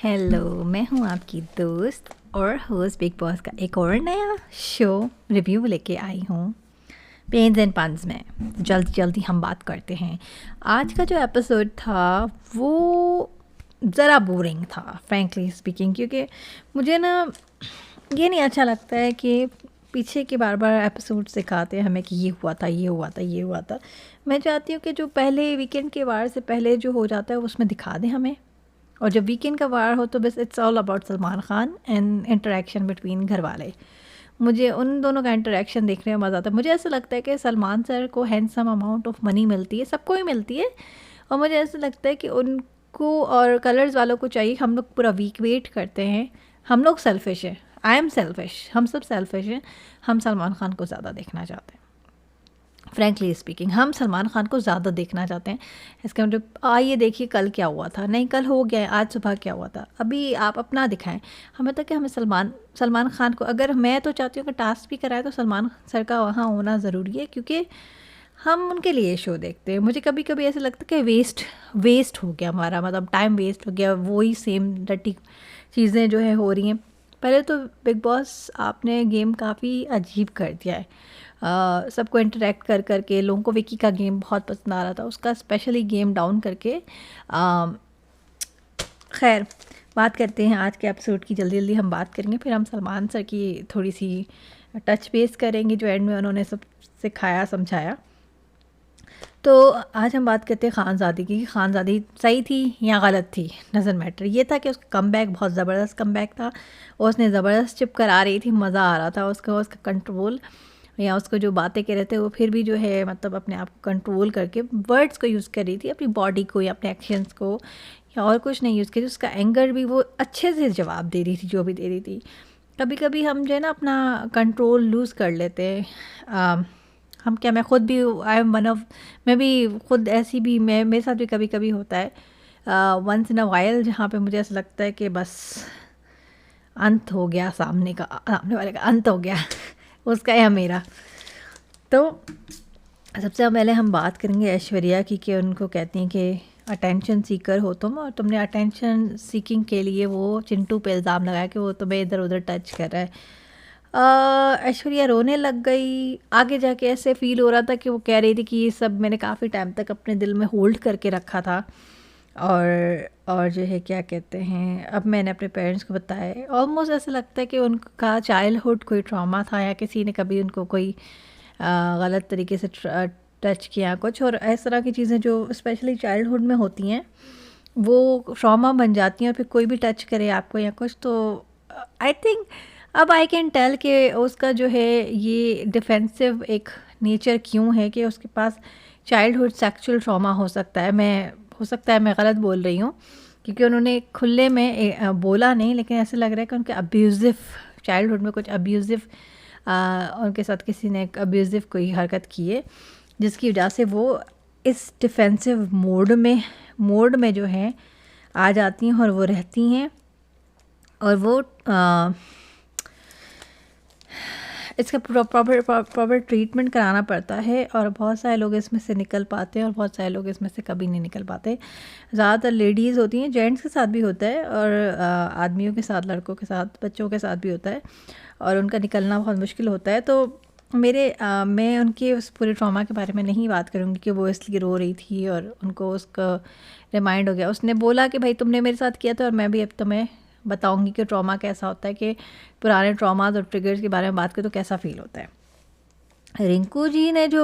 Hello, मैं हूँ आपकी दोस्त और होस्ट बिग बॉस का एक और नया शो रिव्यू लेके आई हूँ पेन्स एंड पन्स में। जल्दी जल्दी हम बात करते हैं। आज का जो एपिसोड था वो ज़रा बोरिंग था फ्रैंकली स्पीकिंग, क्योंकि मुझे ना ये नहीं अच्छा लगता है कि पीछे के बार बार एपिसोड सिखाते हैं हमें कि ये हुआ था, ये हुआ था, ये हुआ था। मैं चाहती हूँ कि जो पहले वीकेंड के वार से पहले जो हो जाता है उसमें दिखा दें हमें, और जब वीकेंड का वार हो तो बस it's all about Salman Khan and interaction between घर वाले। मुझे उन दोनों का इंटरेक्शन देखने में मज़ा आता है। मुझे ऐसा लगता है कि सलमान सर को हैंडसम अमाउंट ऑफ मनी मिलती है, सबको ही मिलती है, और मुझे ऐसा लगता है कि उनको और कलर्स वालों को चाहिए। हम लोग पूरा वीक वेट करते हैं, हम लोग सेल्फिश हैं, आई एम सेल्फिश, हम सब सेल्फिश हैं। हम सलमान खान को ज़्यादा देखना चाहते हैं, फ्रैंकली स्पीकिंग हम सलमान खान को ज़्यादा देखना चाहते हैं। इसका मतलब आइए देखिए कल क्या हुआ था, नहीं कल हो गया है, आज सुबह क्या हुआ था, अभी आप अपना दिखाएं हमें। तो कि हमें सलमान खान को, अगर मैं तो चाहती हूँ कि टास्क भी कराए तो सलमान सर का वहाँ होना ज़रूरी है, क्योंकि हम उनके लिए शो देखते हैं। मुझे कभी कभी ऐसा लगता है कि वेस्ट हो गया हमारा, मतलब टाइम वेस्ट हो गया, वही सेम डटी चीज़ें जो है हो रही हैं। पहले तो बिग बॉस आपने गेम काफ़ी अजीब कर दिया है। सबको इंटरेक्ट कर करके लोगों को विकी का गेम बहुत पसंद आ रहा था, उसका स्पेशली गेम डाउन करके। खैर, बात करते हैं आज के एपिसोड की। जल्दी जल्दी हम बात करेंगे, फिर हम सलमान सर की थोड़ी सी टच बेस करेंगे जो एंड में उन्होंने सब सिखाया समझाया। तो आज हम बात करते हैं खानज़ादी की। खानज़ादी सही थी या गलत थी, डजंट मैटर। ये था कि उसका कमबैक बहुत ज़बरदस्त कमबैक था, और उसने ज़बरदस्त चिप करा रही थी, मज़ा आ रहा था उसका कंट्रोल, या उसको जो बातें कह रहे थे वो फिर भी जो है मतलब अपने आप को कंट्रोल करके वर्ड्स को यूज़ कर रही थी, अपनी बॉडी को या अपने एक्शंस को, या और कुछ नहीं यूज़ करी। उसका एंगर भी वो अच्छे से जवाब दे रही थी जो भी दे रही थी। कभी कभी हम जो है ना अपना कंट्रोल लूज़ कर लेते हैं। हम क्या, मैं खुद भी आई एम वन ऑफ, मैं भी खुद ऐसी भी, मैं मेरे साथ भी कभी कभी होता है वंस इन अ वाइल, जहाँ पे मुझे ऐसा लगता है कि बस अंत हो गया, सामने वाले का अंत हो गया उसका या मेरा। तो सबसे पहले हम बात करेंगे ऐश्वर्या की, कि उनको कहती हैं कि अटेंशन सीकर हो तुम, और तुमने अटेंशन सीकिंग के लिए वो चिंटू पे इल्ज़ाम लगाया कि वो तुम्हें इधर उधर टच कर रहा है। ऐश्वर्या रोने लग गई। आगे जाके ऐसे फील हो रहा था कि वो कह रही थी कि ये सब मैंने काफ़ी टाइम तक अपने दिल में होल्ड करके रखा था, और जो है क्या कहते हैं, अब मैंने अपने पेरेंट्स को बताया। ऑलमोस्ट ऐसा लगता है कि उनका चाइल्डहुड कोई ट्रॉमा था, या किसी ने कभी उनको कोई गलत तरीके से टच किया कुछ, और इस तरह की चीज़ें जो स्पेशली चाइल्डहुड में होती हैं वो ट्रॉमा बन जाती हैं, और फिर कोई भी टच करे आपको या कुछ, तो आई थिंक अब आई कैन टेल कि उसका जो है ये डिफेंसिव एक नेचर क्यों है, कि उसके पास चाइल्डहुड सेक्सुअल ट्रॉमा हो सकता है। हो सकता है मैं गलत बोल रही हूँ, क्योंकि उन्होंने खुले में बोला नहीं, लेकिन ऐसे लग रहा है कि उनके अब्यूज़िव चाइल्डहुड में कुछ अब्यूज़िव उनके साथ किसी ने एक अब्यूज़िव कोई हरकत की है, जिसकी वजह से वो इस डिफेंसिव मोड में जो है आ जाती हैं, और वो रहती हैं, और वो इसका प्रॉपर ट्रीटमेंट कराना पड़ता है। और बहुत सारे लोग इसमें से निकल पाते हैं, और बहुत सारे लोग इसमें से कभी नहीं निकल पाते। ज़्यादातर लेडीज़ होती हैं, जेंट्स के साथ भी होता है, और आदमियों के साथ, लड़कों के साथ, बच्चों के साथ भी होता है, और उनका निकलना बहुत मुश्किल होता है। तो मैं उनके उस पूरे ट्रॉमा के बारे में नहीं बात करूँगी कि वो इसलिए रो रही थी और उनको उसका रिमाइंड हो गया। उसने बोला कि भाई तुमने मेरे साथ किया था, और मैं भी अब तुम्हें बताऊंगी कि ट्रॉमा कैसा होता है, कि पुराने ट्रॉमाज और ट्रिगर्स के बारे में बात करें तो कैसा फील होता है। रिंकू जी ने जो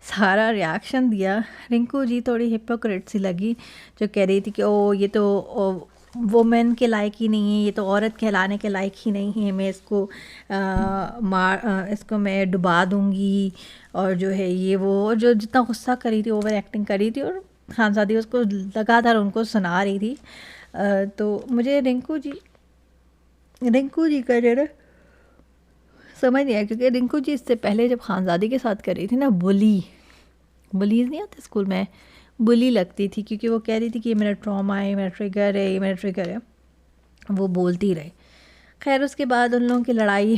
सारा रिएक्शन दिया, रिंकू जी थोड़ी हिपोक्रेट सी लगी, जो कह रही थी कि ओ ये तो वुमेन के लायक ही नहीं है, ये तो औरत कहलाने के लायक ही नहीं है, मैं इसको इसको मैं डुबा दूंगी, और जो है ये वो, और जो जितना गुस्सा करी थी, ओवर एक्टिंग करी थी, और खानज़ादी उसको लगातार उनको सुना रही थी। तो मुझे रिंकू जी का जो ना समझ नहीं आया, क्योंकि रिंकू जी इससे पहले जब खानज़ादी के साथ कर रही थी ना, बुलीज नहीं आते स्कूल में, बुली लगती थी, क्योंकि वो कह रही थी कि ये मेरा ट्रॉमा है, ये मेरा ट्रिगर है, ये मेरा ट्रिगर है, वो बोलती रहे। खैर उसके बाद उन लोगों की लड़ाई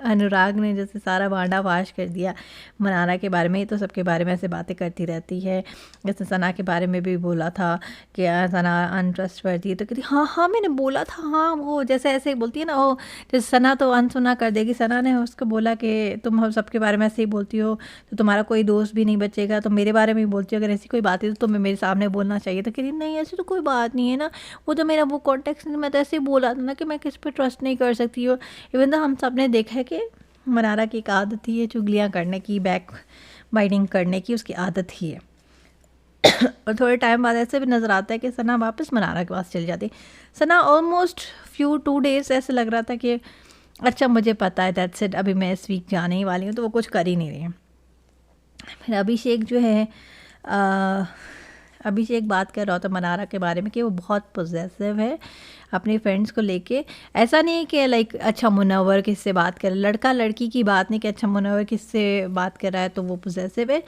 अनुराग ने जैसे सारा भांडा फाश कर दिया मनारा के बारे में। ही तो सबके बारे में ऐसे बातें करती रहती है। जैसे सना के बारे में भी बोला था कि सना अनट्रस्टवर्दी है, तो कहती हाँ हाँ मैंने बोला था, हाँ वो जैसे ऐसे बोलती है ना, वो जैसे सना तो अनसुना कर देगी। सना ने उसको बोला कि तुम हम सबके बारे में ऐसे ही बोलती हो तो तुम्हारा कोई दोस्त भी नहीं बचेगा, तो मेरे बारे में भी बोलती हो, अगर ऐसी कोई बात है तो तुम्हें मेरे सामने बोलना चाहिए। तो कहती नहीं ऐसी तो कोई बात नहीं है ना, वो तो मेरा वो कॉन्टेक्स्ट, मैं तो ऐसे ही बोला था ना कि मैं किस पे ट्रस्ट नहीं कर सकती हूँ। इवन तो हम सब ने देखा है कि मनारा की एक आदत ही है चुगलियाँ करने की, बैक बाइटिंग करने की उसकी आदत ही है। और थोड़े टाइम बाद ऐसे भी नज़र आता है कि सना वापस मनारा के पास चली जाती। सना ऑलमोस्ट 2 डेज ऐसे लग रहा था कि अच्छा मुझे पता है दैट्स इट, अभी मैं इस वीक जाने ही वाली हूँ, तो वो कुछ कर ही नहीं रही है। फिर अभिषेक जो है अभिषेक बात कर रहा था मनारा के बारे में कि वो बहुत पॉजेसिव है अपने फ्रेंड्स को लेके। ऐसा नहीं है कि लाइक अच्छा मुनव्वर किससे बात कर, लड़का लड़की की बात नहीं कि अच्छा मुनव्वर किससे बात कर रहा है तो वो पॉजेसिव है।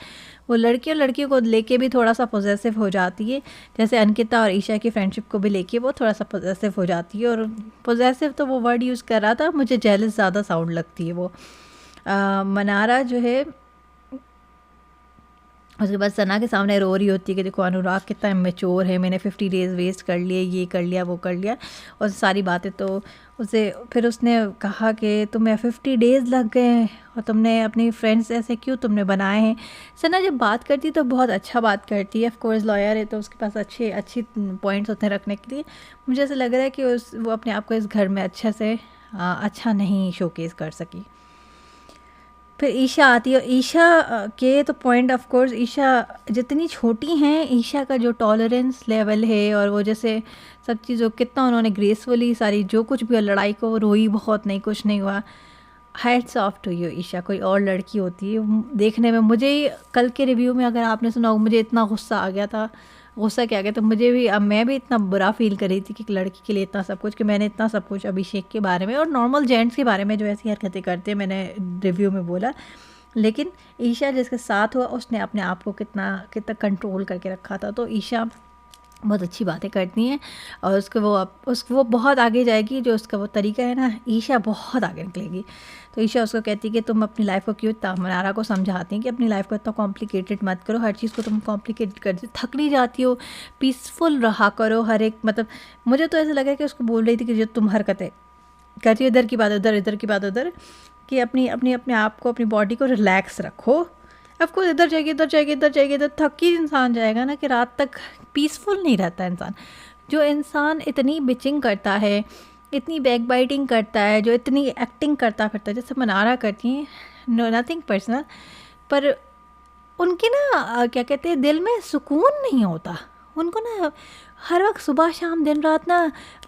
वो लड़की और लड़कियों को लेके भी थोड़ा सा पॉजेसिव हो जाती है। जैसे अंकिता और ईशा की फ्रेंडशिप को भी लेके वो थोड़ा सा पॉजेसिव हो जाती है। और पॉजेसिव तो वो वर्ड यूज़ कर रहा था, मुझे जेलस ज़्यादा साउंड लगती है वो। मनारा जो है उसके बाद सना के सामने रो रही होती है कि देखो अनुराग कितना इमेच्योर है, मैंने 50 डेज़ वेस्ट कर लिए, ये कर लिया वो कर लिया और सारी बातें। तो उसे फिर उसने कहा कि तुम्हें 50 डेज़ लग गए हैं और तुमने अपनी फ्रेंड्स ऐसे क्यों तुमने बनाए हैं। सना जब बात करती तो बहुत अच्छा बात करती है, ऑफ कोर्स लॉयर है तो उसके पास अच्छी पॉइंट्स होते हैं रखने के लिए। मुझे ऐसा लग रहा है कि वो अपने आप को इस घर में अच्छे से अच्छा नहीं शोकेस कर सकी। फिर ईशा आती है। ईशा के तो पॉइंट ऑफ कोर्स ईशा जितनी छोटी हैं, ईशा का जो टॉलरेंस लेवल है और वो जैसे सब चीज़ों कितना उन्होंने ग्रेसफुली सारी जो कुछ भी लड़ाई को रोई बहुत, नहीं कुछ नहीं हुआ। Hats off to you Isha. कोई और लड़की होती है देखने में, मुझे कल के रिव्यू में अगर आपने सुना हो, मुझे इतना गुस्सा आ गया था, गुस्सा क्या गया तो मुझे भी, अब मैं भी इतना बुरा फील कर रही थी कि एक लड़की के लिए इतना सब कुछ, कि मैंने इतना सब कुछ अभिषेक के बारे में और नॉर्मल जेंट्स के बारे में जो ऐसी हरकतें करते हैं मैंने रिव्यू में बोला। लेकिन ईशा जिसके साथ हुआ उसने अपने आप को कितना कंट्रोल करके रखा था। तो ईशा बहुत अच्छी बातें करती हैं और वो बहुत आगे जाएगी। जो उसका वो तरीका है ना, ईशा बहुत आगे निकलेगी। तो ईशा उसको कहती है कि तुम अपनी लाइफ को क्यों इतना, मनारा को समझाती हैं कि अपनी लाइफ को इतना कॉम्प्लिकेटेड मत करो, हर चीज़ को तुम कॉम्प्लिकेटेड कर थक नहीं जाती हो, पीसफुल रहा करो हर एक। मतलब मुझे तो ऐसा लगा कि उसको बोल रही थी कि जो तुम हरकतें करती हो, इधर की बात उधर, इधर की बात उधर, कि अपने आप को, अपनी बॉडी को रिलैक्स रखो। ऑफकोर्स इधर जाएगी इधर जाएगी इधर जाएगी इधर, थक ही इंसान जाएगा ना, कि रात तक पीसफुल नहीं रहता इंसान। जो इंसान इतनी बिचिंग करता है, इतनी बैक बाइटिंग करता है, जो इतनी एक्टिंग करता है जैसे मनारा करती हैं, नो नथिंग पर्सनल, पर उनके ना क्या कहते हैं, दिल में सुकून नहीं होता उनको ना। हर वक्त सुबह शाम दिन रात ना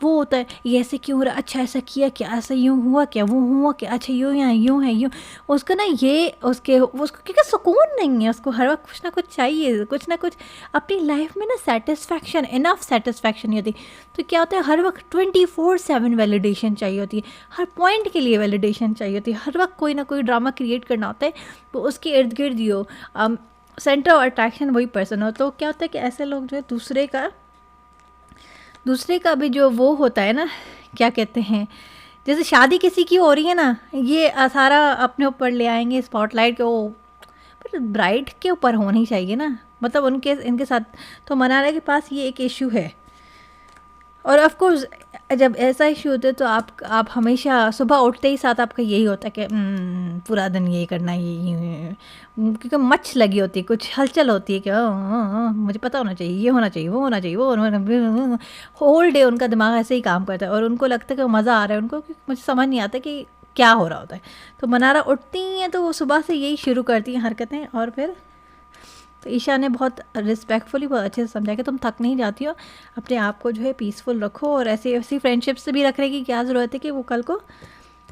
वो होता है, ये ऐसे क्यों हो रहा, अच्छा ऐसा किया क्या, ऐसा यूँ हुआ क्या, वो हुआ क्या, अच्छा यूँ यहाँ यूँ है यूँ। उसको ना ये उसको क्योंकि सुकून नहीं है, उसको हर वक्त कुछ ना कुछ चाहिए, कुछ ना कुछ अपनी लाइफ में ना सेटिस्फैक्शन, इनफ सेटिस्फैक्शन नहीं होती। तो क्या होता है, हर वक्त 24/7 वैलिडेशन चाहिए होती है, हर पॉइंट के लिए वैलिडेशन चाहिए होती है, हर वक्त कोई ना कोई ड्रामा क्रिएट करना होता है। तो उसके इर्द गिर्द ही हो, सेंटर ऑफ अट्रैक्शन वही पर्सन हो। तो क्या होता है कि ऐसे लोग जो है दूसरे का भी जो वो होता है ना, क्या कहते हैं, जैसे शादी किसी की हो रही है ना, ये सारा अपने ऊपर ले आएंगे स्पॉटलाइट के, वो पर ब्राइड के ऊपर होनी चाहिए ना, मतलब इनके साथ। तो मनारा के पास ये एक इशू है। और ऑफ कोर्स जब ऐसा इशू होता है तो आप हमेशा सुबह उठते ही साथ आपका यही होता है कि पूरा दिन यही करना, ये क्योंकि मच लगी होती है, कुछ हलचल होती है कि मुझे पता होना चाहिए, ये होना चाहिए, वो होना चाहिए, वो होल डे उनका दिमाग ऐसे ही काम करता है और उनको लगता है कि मज़ा आ रहा है उनको, मुझे समझ नहीं आता कि क्या हो रहा होता है। तो मनारा उठती हैं तो वो सुबह से यही शुरू करती हैं हरकतें। और फिर तो ईशा ने बहुत रिस्पेक्टफुली बहुत अच्छे से समझाया कि तुम थक नहीं जाती हो, अपने आप को जो है पीसफुल रखो, और ऐसी फ्रेंडशिप से भी रखने की क्या ज़रूरत है कि वो कल को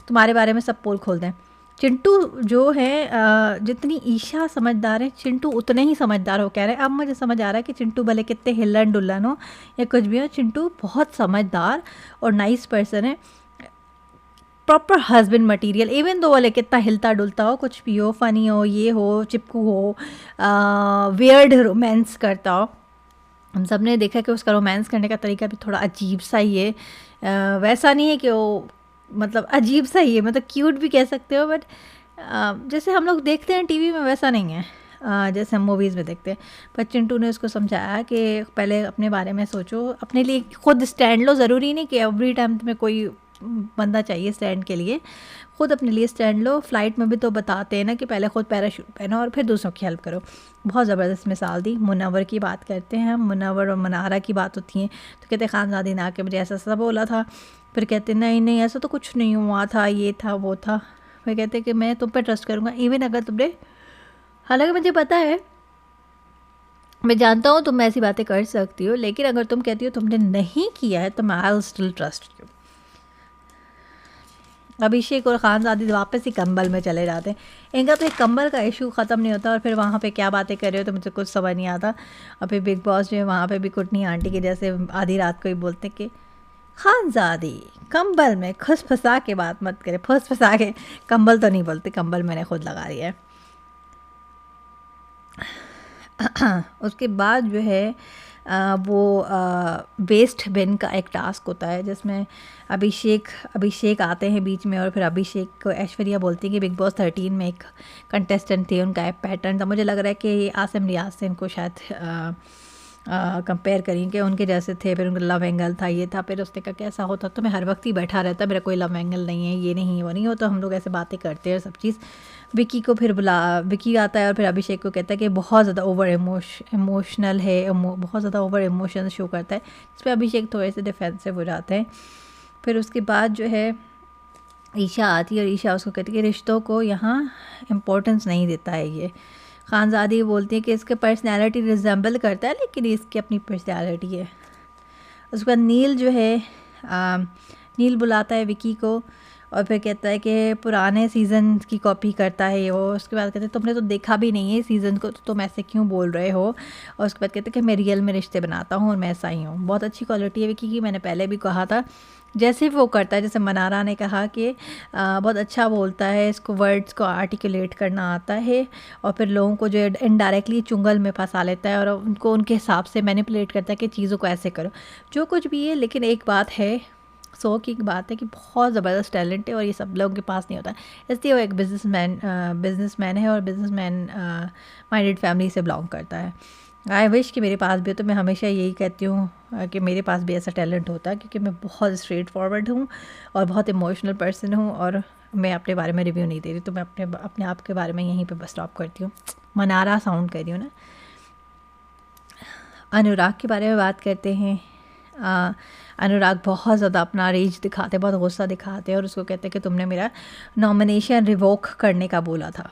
तुम्हारे बारे में सब पोल खोल दें। चिंटू जो है जितनी ईशा समझदार है, चिंटू उतने ही समझदार हो कह रहे हैं। अब मुझे समझ आ रहा है कि चिंटू भले कितने हिल्लन डुल्लन हो या कुछ भी हो, चिंटू बहुत समझदार और नाइस पर्सन है, proper husband material. Even though वाले कितना हिलता डुलता हो, कुछ भी हो, फनी हो, ये हो, चिपकू हो, वियर्ड रोमांस करता हो, हम सब ने देखा कि उसका रोमांस करने का तरीका भी थोड़ा अजीब सा ही है। वैसा नहीं है कि वो मतलब अजीब सा ही है, मतलब क्यूट भी कह सकते हो, बट जैसे हम लोग देखते हैं टीवी में वैसा नहीं है, जैसे हम मूवीज़ में देखते हैं। पर चिंटू ने उसको समझाया कि पहले अपने बारे में सोचो, अपने लिए खुद स्टैंड लो, ज़रूरी नहीं कि एवरी टाइम तुम्हें कोई बंदा चाहिए स्टैंड के लिए, खुद अपने लिए स्टैंड लो। फ्लाइट में भी तो बताते हैं ना कि पहले खुद पैराशूट पहनो और फिर दूसरों की हेल्प करो। बहुत ज़बरदस्त मिसाल दी। मुनव्वर की बात करते हैं हम, मुनव्वर और मनारा की बात होती है तो कहते खानज़ादी ने आके मुझे ऐसा ऐसा बोला था, फिर कहते नहीं नहीं ऐसा तो कुछ नहीं हुआ था, ये था वो था। फिर कहते कि मैं तुम पे ट्रस्ट करूँगा इवन अगर तुमने, हालांकि मुझे पता है, मैं जानता हूँ तुम ऐसी बातें कर सकती हो, लेकिन अगर तुम कहती हो तुमने नहीं किया है तो मैं I will still trust you. Abhishek और खानज़ादी वापस ही कंबल में चले जाते हैं। इनका तो एक कंबल का इशू ख़त्म नहीं होता और फिर वहाँ पे क्या बातें कर रहे हो तो मुझे कुछ समझ नहीं आता। और फिर बिग बॉस जो है वहाँ पे भी कुटनी आंटी के जैसे आधी रात को ही बोलते कि खानज़ादी कंबल में फुसफुसा के बात मत करे, फुसफुसा के, कंबल तो नहीं बोलते, कंबल मैंने खुद लगा लिया है। उसके बाद जो है वो वेस्ट बिन का एक टास्क होता है जिसमें अभिषेक आते हैं बीच में और फिर अभिषेक को ऐश्वर्या बोलती है कि बिग बॉस 13 में एक कंटेस्टेंट थे, उनका एक पैटर्न था। मुझे लग रहा है कि आसिम रियाज से इनको शायद कंपेयर करें कि उनके जैसे थे, फिर उनका लव एंगल था, ये था। फिर उसने कहा कैसा होता तो मैं हर वक्त ही बैठा रहता, मेरा कोई लव एंगल नहीं है, ये नहीं वो नहीं हो, तो हम लोग ऐसे बातें करते हैं सब चीज़। विकी को फिर विकी आता है और फिर अभिषेक को कहता है कि बहुत ज़्यादा ओवर इमोशनल है, बहुत ज़्यादा ओवर इमोशन शो करता है, इस पर अभिषेक थोड़े से डिफेंसिव हो जाते हैं। फिर उसके बाद जो है ईशा आती है और ईशा उसको कहती है कि रिश्तों को यहाँ इम्पोर्टेंस नहीं देता है ये। खानज़ादी बोलती है कि इसके पर्सनैलिटी रिजेंबल करता है लेकिन इसकी अपनी पर्सनैलिटी है। उसके बाद नील जो है नील बुलाता है विकी को और फिर कहता है कि पुराने सीज़न की कॉपी करता है वो। उसके बाद कहते हैं तुमने तो देखा भी नहीं है सीज़न को तो तुम ऐसे क्यों बोल रहे हो। और उसके बाद कहते हैं कि मैं रियल में रिश्ते बनाता हूँ और मैं ऐसा ही हूँ। बहुत अच्छी क्वालिटी है विकी की, मैंने पहले भी कहा था। जैसे वो करता है, जैसे मनारा ने कहा कि बहुत अच्छा बोलता है, इसको वर्ड्स को आर्टिकुलेट करना आता है और फिर लोगों को जो है इनडायरेक्टली चुंगल में फंसा लेता है और उनको उनके हिसाब से मैनिपुलेट करता है कि चीज़ों को ऐसे करो जो कुछ भी है। लेकिन एक बात है, सो की बात है कि बहुत ज़बरदस्त टैलेंट है और ये सब लोगों के पास नहीं होता, इसलिए वो एक बिजनेसमैन है और बिजनेसमैन माइंडेड फैमिली से बिलोंग करता है। आई विश कि मेरे पास भी हो, तो मैं हमेशा यही कहती हूँ कि मेरे पास भी ऐसा टैलेंट होता है, क्योंकि मैं बहुत स्ट्रेट फॉरवर्ड हूँ और बहुत इमोशनल पर्सन हूँ और मैं अपने बारे में रिव्यू नहीं दे रही, तो मैं अपने आप के बारे में यहीं पे बस स्टॉप करती हूँ। मनारा साउंड कर रही हूँ ना। अनुराग के बारे में बात करते हैं। अनुराग बहुत ज़्यादा अपना रेज दिखाते, बहुत गुस्सा दिखाते हैं और उसको कहते हैं कि तुमने मेरा नॉमिनेशन रिवोक करने का बोला था।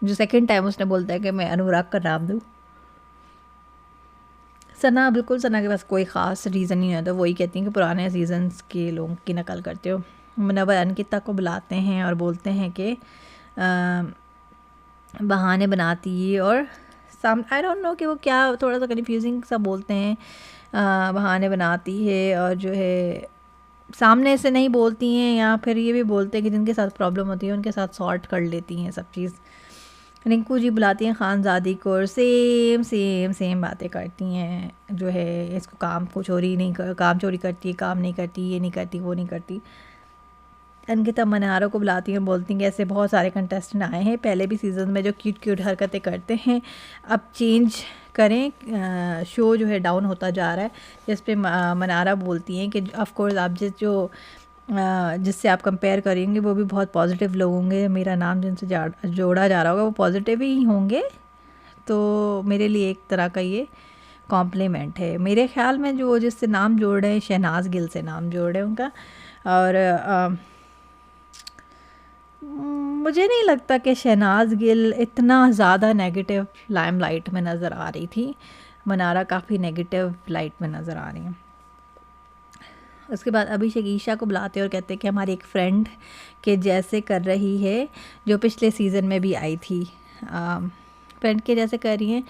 जो सेकंड टाइम उसने बोलता है कि मैं अनुराग का नाम दूँ। सना के पास कोई ख़ास रीज़न नहीं होता, वही कहती हैं कि पुराने सीजन्स के लोगों की नकल करते हो। मुनव्वर अंकिता को बुलाते हैं और बोलते हैं कि बहाने बनाती है और आई डोंट नो कि वो क्या, थोड़ा सा कन्फ्यूजिंग सा बोलते हैं। बहाने बनाती है और जो है सामने से नहीं बोलती हैं, या फिर ये भी बोलते हैं कि जिनके साथ प्रॉब्लम होती है उनके साथ सॉर्ट कर लेती हैं सब चीज़। रिंकू जी बुलाती हैं खानज़ादी को और सेम बातें करती हैं, जो है इसको काम चोरी करती है, काम नहीं करती, ये नहीं करती, वो नहीं करती। अंकिता मनारा को बुलाती हैं, बोलती हैं कि ऐसे बहुत सारे कंटेस्टेंट आए हैं पहले भी सीज़न में जो क्यूट हरकतें करते हैं, अब चेंज करें, शो जो है डाउन होता जा रहा है। जिस पे मनारा बोलती हैं कि ऑफ कोर्स आप जिससे आप कंपेयर करेंगे वो भी बहुत पॉजिटिव लोग होंगे, मेरा नाम जिनसे जोड़ा जा रहा होगा वो पॉजिटिव ही होंगे, तो मेरे लिए एक तरह का ये कॉम्प्लीमेंट है। मेरे ख्याल में जो जिससे नाम जोड़ रहे हैं शहनाज गिल से नाम जोड़ रहे हैं उनका, और मुझे नहीं लगता कि शहनाज गिल इतना ज़्यादा नेगेटिव लाइमलाइट में नज़र आ रही थी। मनारा काफ़ी नेगेटिव लाइट में नज़र आ रही हैं। उसके बाद अभिषेक ईशा को बुलाते हैं और कहते हैं कि हमारी एक फ्रेंड के जैसे कर रही है जो पिछले सीज़न में भी आई थी। फ्रेंड के जैसे कर रही हैं,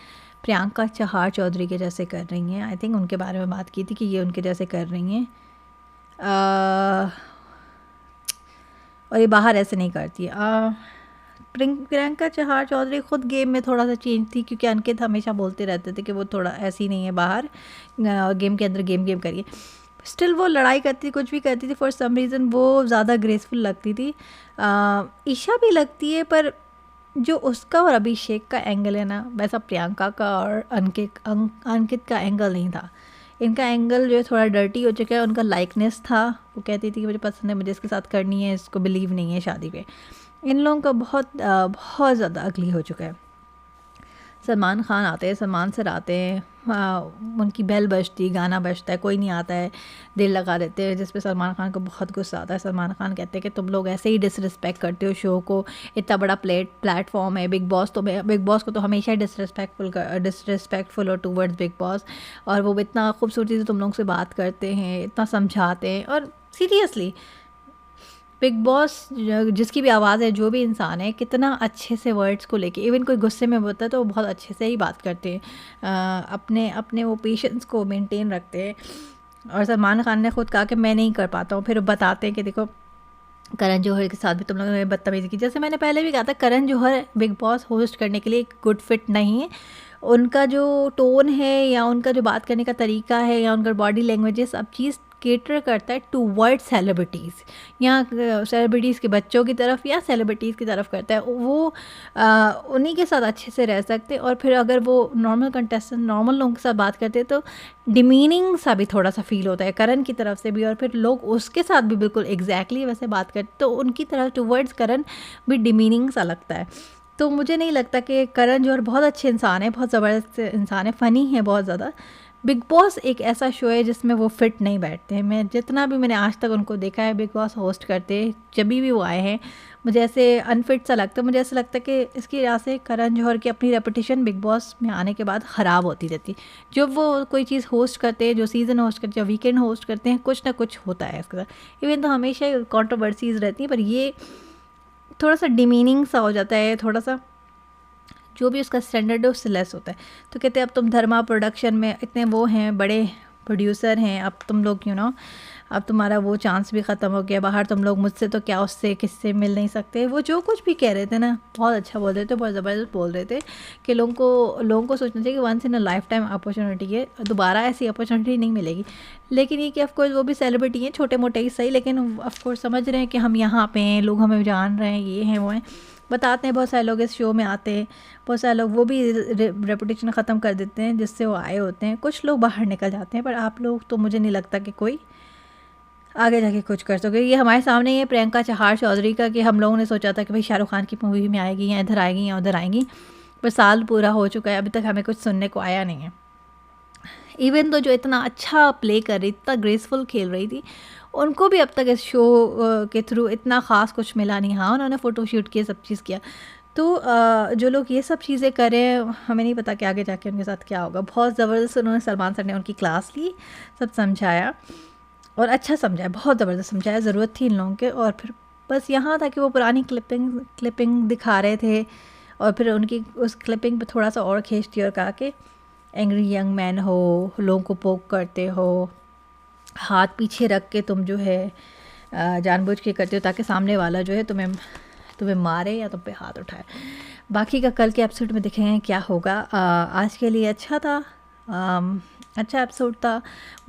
प्रियंका चहार चौधरी के जैसे कर रही हैं। आई थिंक उनके बारे में बात की थी कि ये उनके जैसे कर रही हैं, और ये बाहर ऐसे नहीं करती। प्रियंका चहार चौधरी खुद गेम में थोड़ा सा चेंज थी, क्योंकि अंकित हमेशा बोलते रहते थे कि वो थोड़ा ऐसी नहीं है बाहर, गेम के अंदर गेम करिए। स्टिल वो लड़ाई करती, कुछ भी करती थी, फॉर सम रीज़न वो ज़्यादा ग्रेसफुल लगती थी। ईशा भी लगती है, पर जो उसका और अभिषेक का एंगल है ना, वैसा प्रियंका का और अंकित का एंगल नहीं था। इनका एंगल जो है थोड़ा डर्टी हो चुका है। उनका लाइकनेस था, वो कहती थी कि मुझे पसंद है, मुझे इसके साथ करनी है, इसको बिलीव नहीं है शादी पे। इन लोगों का बहुत ज़्यादा अगली हो चुका है। सलमान खान आते हैं, सलमान सर आते हैं, उनकी बेल बजती, गाना बजता है, कोई नहीं आता है, दिल लगा देते हैं, जिस पे सलमान खान को बहुत गुस्सा आता है। सलमान खान कहते हैं कि तुम लोग ऐसे ही डिसरिस्पेक्ट करते हो शो को, इतना बड़ा प्लेटफॉर्म है बिग बॉस, तो बिग बॉस को तो हमेशा ही डिसरिस्पेक्टफुल हो टूवर्ड्स बिग बॉस, और वो इतना खूबसूरती से तुम लोग से बात करते हैं, इतना समझाते हैं। और सीरियसली बिग बॉस जिसकी भी आवाज़ है, जो भी इंसान है, कितना अच्छे से वर्ड्स को लेके, इवन कोई गुस्से में होता है तो वो बहुत अच्छे से ही बात करते हैं, अपने अपने वो पेशेंस को मेंटेन रखते हैं। और सलमान खान ने खुद कहा कि मैं नहीं कर पाता हूँ, फिर बताते हैं कि देखो करण जौहर के साथ भी तुम लोगों ने बदतमीज़ी की। जैसे मैंने पहले भी कहा था, Karan Johar big boss host करने के लिए एक गुड फिट नहीं है। उनका जो टोन है, या उनका जो बात करने का तरीका है, या उनका बॉडी लैंग्वेज, सब चीज़ केटर करता है टूवर्ड सेलिब्रिटीज़, या सेलिब्रिटीज़ के बच्चों की तरफ, या सेलिब्रिटीज़ की तरफ करता है। वो उन्हीं के साथ अच्छे से रह सकते। और फिर अगर वो नॉर्मल कंटेस्टेंट, नॉर्मल लोगों के साथ बात करते हैं तो डिमीनिंग सा भी थोड़ा सा फील होता है करण की तरफ से भी, और फिर लोग उसके साथ भी बिल्कुल एग्जैक्टली वैसे बात करते, तो उनकी तरफ टूवर्ड्स करण भी डिमीनिंग सा लगता है। तो मुझे नहीं लगता कि करण जौहर बहुत अच्छे इंसान है, बहुत ज़बरदस्त इंसान है, फ़नी है बहुत ज़्यादा। बिग बॉस एक ऐसा शो है जिसमें वो फिट नहीं बैठते हैं। मैं जितना भी मैंने आज तक उनको देखा है बिग बॉस होस्ट करते, जब भी वो आए हैं, मुझे ऐसे अनफिट सा लगता है। मुझे ऐसा लगता है कि इसकी वजह से करण जौहर की अपनी रेपुटेशन बिग बॉस में आने के बाद ख़राब होती रहती। जब वो कोई चीज़ होस्ट करते हैं, जो सीज़न होस्ट करते हैं, वीकेंड होस्ट करते हैं, कुछ ना कुछ होता है इसके साथ। इवन तो हमेशा ही कॉन्ट्रोवर्सीज़ रहती हैं, पर ये थोड़ा सा डिमीनिंग सा हो जाता है, थोड़ा सा जो भी उसका स्टैंडर्ड है उससे लेस होता है। तो कहते हैं अब तुम धर्मा प्रोडक्शन में इतने वो हैं, बड़े प्रोड्यूसर हैं, अब तुम लोग अब तुम्हारा वो चांस भी ख़त्म हो गया बाहर, तुम लोग मुझसे तो क्या, उससे किससे मिल नहीं सकते। वो जो कुछ भी कह रहे थे ना, बहुत अच्छा बोल रहे थे, बहुत ज़बरदस्त बोल रहे थे कि लोगों को सोचना चाहिए कि once in a lifetime opportunity है, दोबारा ऐसी अपॉर्चुनिटी नहीं मिलेगी। लेकिन ये कि ऑफकोर्स वो भी सेलिब्रिटी हैं, छोटे मोटे ही सही, लेकिन ऑफकोर्स समझ रहे हैं कि हम यहाँ पे हैं, लोग हमें जान रहे हैं, ये हैं वो हैं, बताते हैं। बहुत सारे लोग इस शो में आते हैं, बहुत सारे लोग वो भी रेपुटेशन ख़त्म कर देते हैं जिससे वो आए होते हैं। कुछ लोग बाहर निकल जाते हैं, पर आप लोग तो मुझे नहीं लगता कि कोई आगे जाके कुछ कर सके। ये हमारे सामने ही है प्रियंका चहार चौधरी का, कि हम लोगों ने सोचा था कि भाई शाहरुख खान की मूवी में आएगी, या इधर आएगी या उधर आएंगी, पर साल पूरा हो चुका है, अभी तक हमें कुछ सुनने को आया नहीं है। इवन तो जो इतना अच्छा प्ले कर रही, इतना ग्रेसफुल खेल रही थी, उनको भी अब तक इस शो के थ्रू इतना ख़ास कुछ मिला नहीं। हाँ, उन्होंने फ़ोटोशूट किया, सब चीज़ किया। तो जो लोग ये सब चीज़ें कर रहे हैं, हमें नहीं पता कि आगे जाके उनके साथ क्या होगा। बहुत ज़बरदस्त उन्होंने, सलमान सर ने उनकी क्लास ली, सब समझाया और अच्छा समझाया, बहुत ज़बरदस्त समझाया, ज़रूरत थी इन लोगों के। और फिर बस यहाँ था कि वो पुरानी क्लिपिंग दिखा रहे थे, और फिर उनकी उस क्लिपिंग पे थोड़ा सा और खींच दिया और कहा कि एंग्री यंग मैन हो, लोगों को पोक करते हो, हाथ पीछे रख के तुम जो है जानबूझ के करते हो ताकि सामने वाला जो है तुम्हें मारे या तुम पे हाथ उठाए। बाकी का कल के एपिसोड में देखेंगे क्या होगा। आज के लिए अच्छा था, अच्छा एपिसोड था।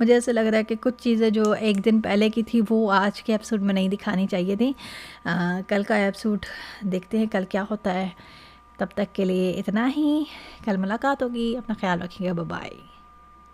मुझे ऐसा लग रहा है कि कुछ चीज़ें जो एक दिन पहले की थी वो आज के एपिसोड में नहीं दिखानी चाहिए थी। कल का एपिसोड देखते हैं कल क्या होता है। तब तक के लिए इतना ही, कल मुलाकात होगी, अपना ख्याल रखिएगा, बाय बाय।